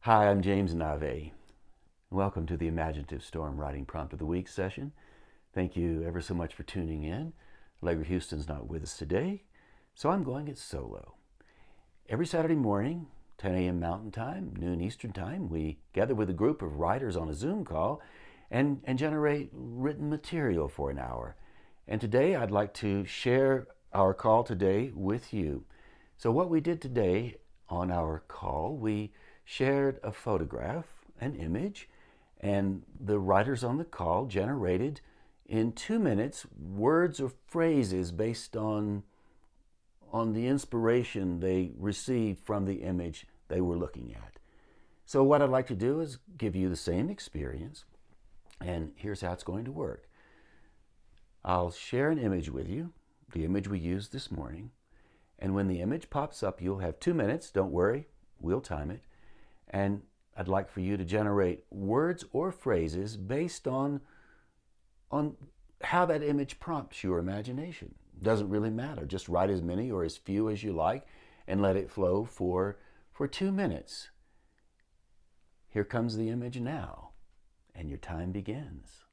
Hi, I'm James Navé. Welcome to the Imaginative Storm Writing Prompt of the Week session. Thank you ever so much for tuning in. Allegra Houston's not with us today, so I'm going it solo. Every Saturday morning, 10 a.m. Mountain Time, noon Eastern Time, we gather with a group of writers on a Zoom call and generate written material for an hour. And today I'd like to share our call today with you. So what we did today on our call, we shared a photograph, an image, and the writers on the call generated in 2 minutes words or phrases based on the inspiration they received from the image they were looking at. So what I'd like to do is give you the same experience, and here's how it's going to work. I'll share an image with you, the image we used this morning, and when the image pops up, you'll have 2 minutes. Don't worry, we'll time it. And I'd like for you to generate words or phrases based on how that image prompts your imagination. Doesn't really matter. Just write as many or as few as you like and let it flow for 2 minutes. Here comes the image now, and your time begins.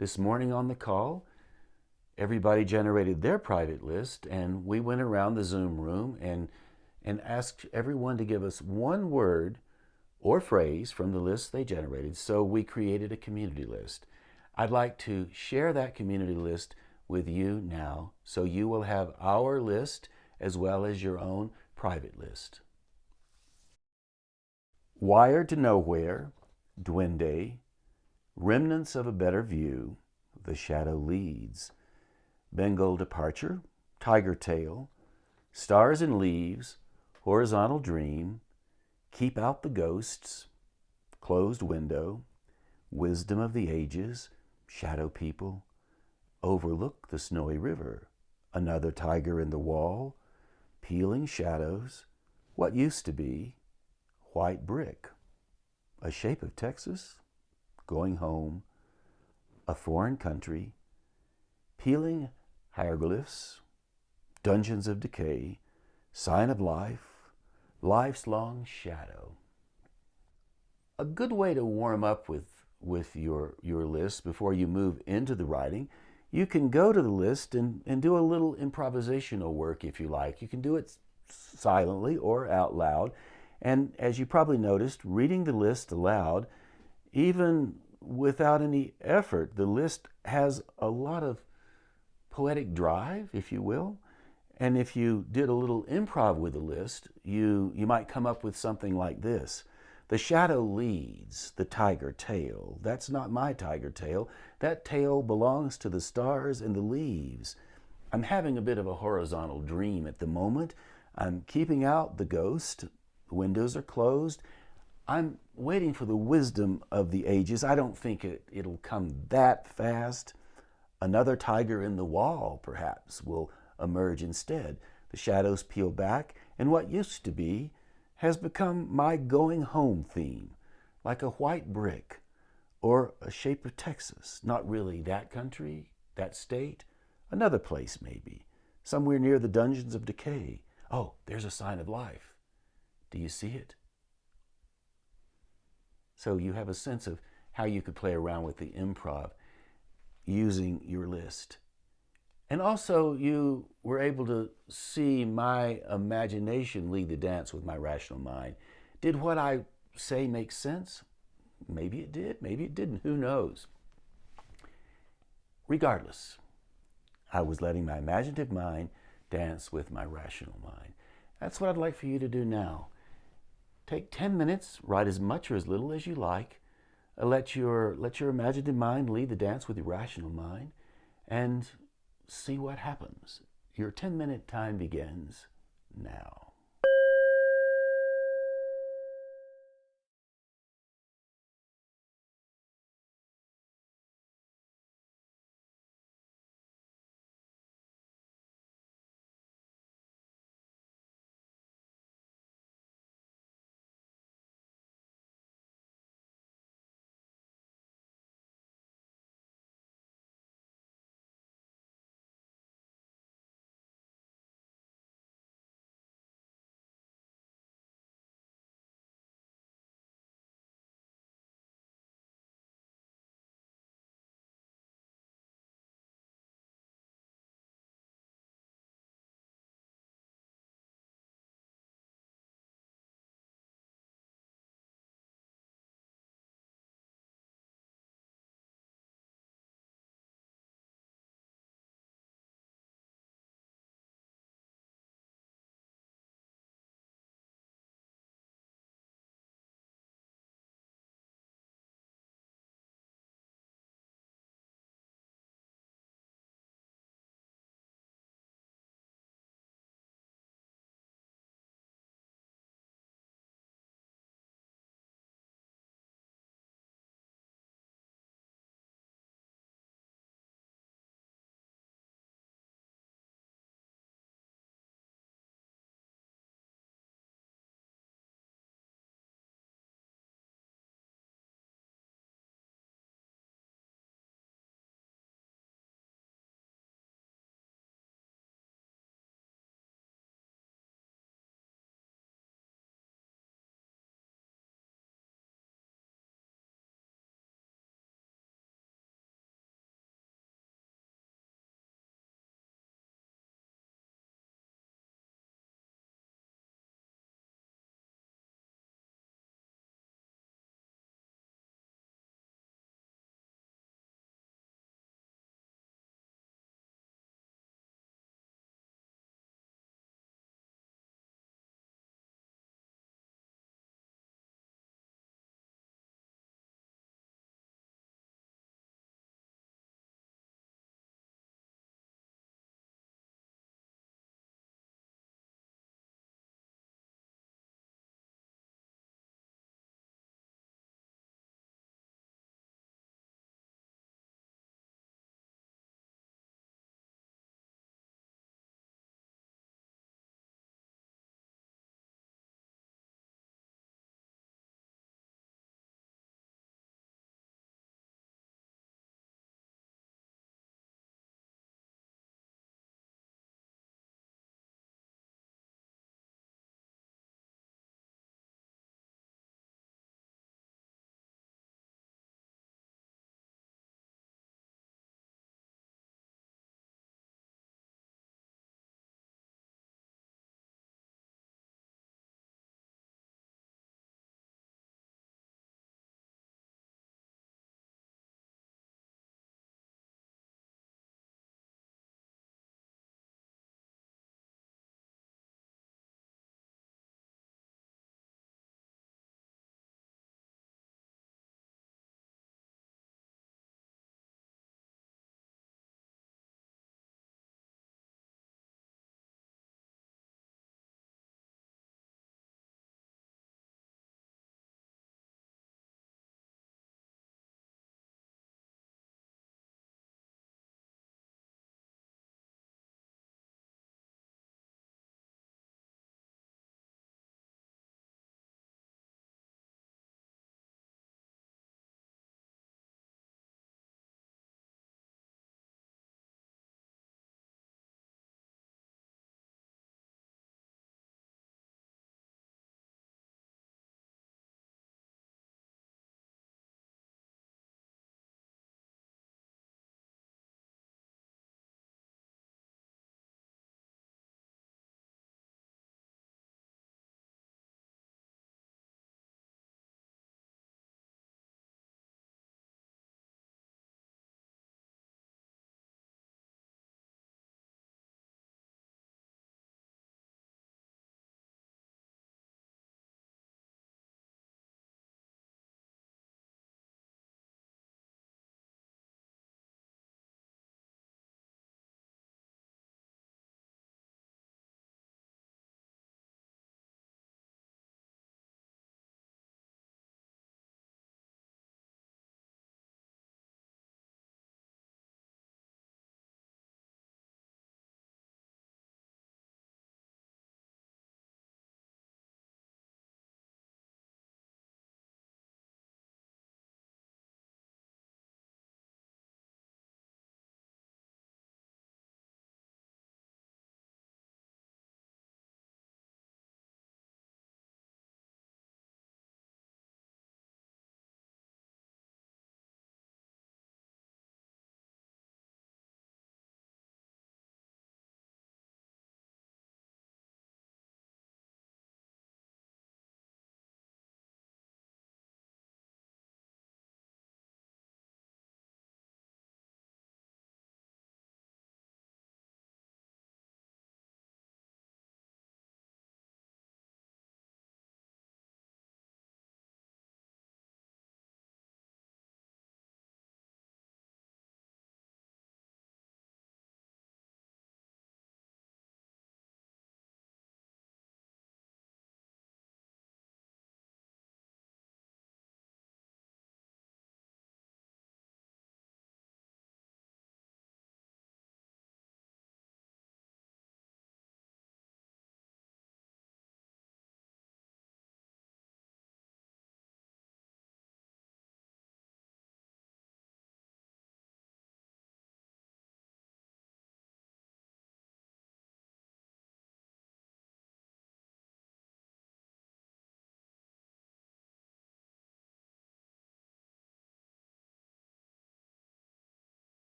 This morning on the call, everybody generated their private list, and we went around the Zoom room and asked everyone to give us one word or phrase from the list they generated. So we created a community list. I'd like to share that community list with you now, so you will have our list as well as your own private list. Wired to Nowhere, Duende, Remnants of a Better View, The Shadow Leads, Bengal Departure, Tiger Tail, Stars and Leaves, Horizontal Dream, Keep Out the Ghosts, Closed Window, Wisdom of the Ages, Shadow People, Overlook the Snowy River, Another Tiger in the Wall, Peeling Shadows, What Used to Be, White Brick, A Shape of Texas, Going Home, A Foreign Country, Peeling Hieroglyphs, Dungeons of Decay, Sign of Life, Life's Long Shadow. A good way to warm up with your list before you move into the writing, you can go to the list and do a little improvisational work if you like. You can do it silently or out loud. And as you probably noticed, reading the list aloud, even without any effort, the list has a lot of poetic drive, if you will, And if you did a little improv with a list, you might come up with something like this. The shadow leads the tiger tail. That's not my tiger tail. That tail belongs to the stars and the leaves. I'm having a bit of a horizontal dream at the moment. I'm keeping out the ghost. The windows are closed. I'm waiting for the wisdom of the ages. I don't think it'll come that fast. Another tiger in the wall, perhaps, will emerge instead. The shadows peel back, and what used to be has become my going home theme, like a white brick or a shape of Texas. Not really that country, that state, another place maybe, somewhere near the dungeons of decay. Oh, there's a sign of life. Do you see it? So you have a sense of how you could play around with the improv using your list. And also, you were able to see my imagination lead the dance with my rational mind. Did what I say make sense? Maybe it did, maybe it didn't, who knows? Regardless, I was letting my imaginative mind dance with my rational mind. That's what I'd like for you to do now. Take 10 minutes, write as much or as little as you like. Let your imaginative mind lead the dance with your rational mind, and see what happens. Your 10-minute time begins now.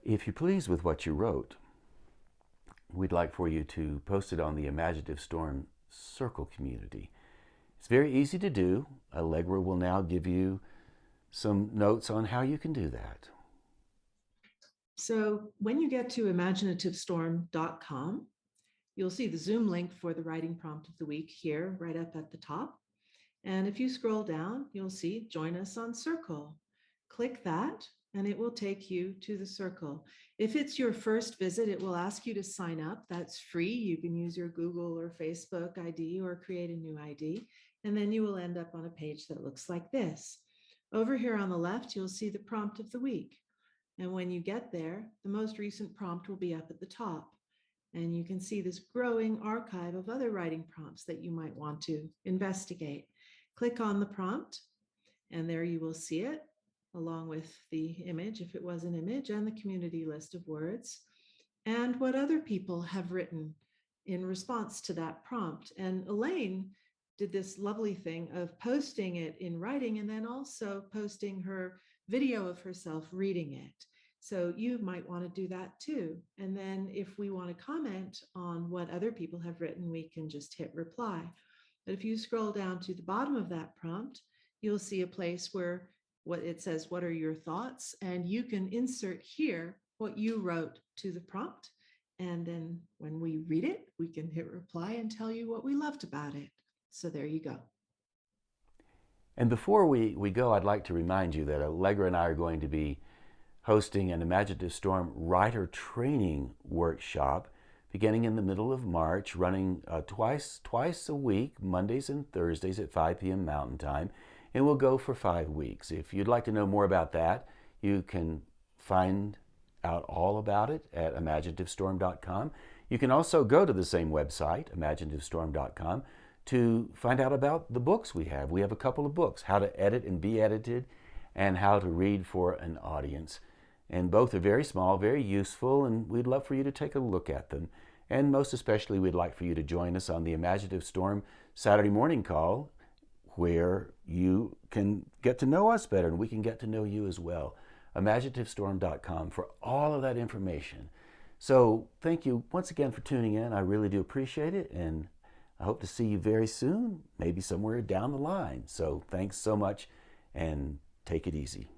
If you're pleased with what you wrote, we'd like for you to post it on the Imaginative Storm Circle community. It's very easy to do. Allegra will now give you some notes on how you can do that. So when you get to imaginativestorm.com, you'll see the Zoom link for the writing prompt of the week here right up at the top. And if you scroll down, you'll see Join Us on Circle. Click that and it will take you to the circle. If it's your first visit, it will ask you to sign up. That's free. You can use your Google or Facebook ID or create a new ID. And then you will end up on a page that looks like this. Over here on the left, you'll see the prompt of the week. And when you get there, the most recent prompt will be up at the top. And you can see this growing archive of other writing prompts that you might want to investigate. Click on the prompt, and there you will see it, along with the image, if it was an image, and the community list of words, and what other people have written in response to that prompt. And Elaine did this lovely thing of posting it in writing and then also posting her video of herself reading it. So you might want to do that too. And then if we want to comment on what other people have written, we can just hit reply. But if you scroll down to the bottom of that prompt, you'll see a place where what it says, what are your thoughts? And you can insert here what you wrote to the prompt. And then when we read it, we can hit reply and tell you what we loved about it. So there you go. And before we go, I'd like to remind you that Allegra and I are going to be hosting an Imaginative Storm writer training workshop beginning in the middle of March, running twice a week, Mondays and Thursdays at 5 p.m. Mountain Time, and we'll go for 5 weeks. If you'd like to know more about that, you can find out all about it at imaginativestorm.com. You can also go to the same website, imaginativestorm.com, to find out about the books we have. We have a couple of books, How to Edit and Be Edited, and How to Read for an Audience. And both are very small, very useful, and we'd love for you to take a look at them. And most especially, we'd like for you to join us on the Imaginative Storm Saturday morning call, where you can get to know us better and we can get to know you as well. imaginativestorm.com for all of that information. So thank you once again for tuning in. I really do appreciate it, and I hope to see you very soon, maybe somewhere down the line. So thanks so much, and take it easy.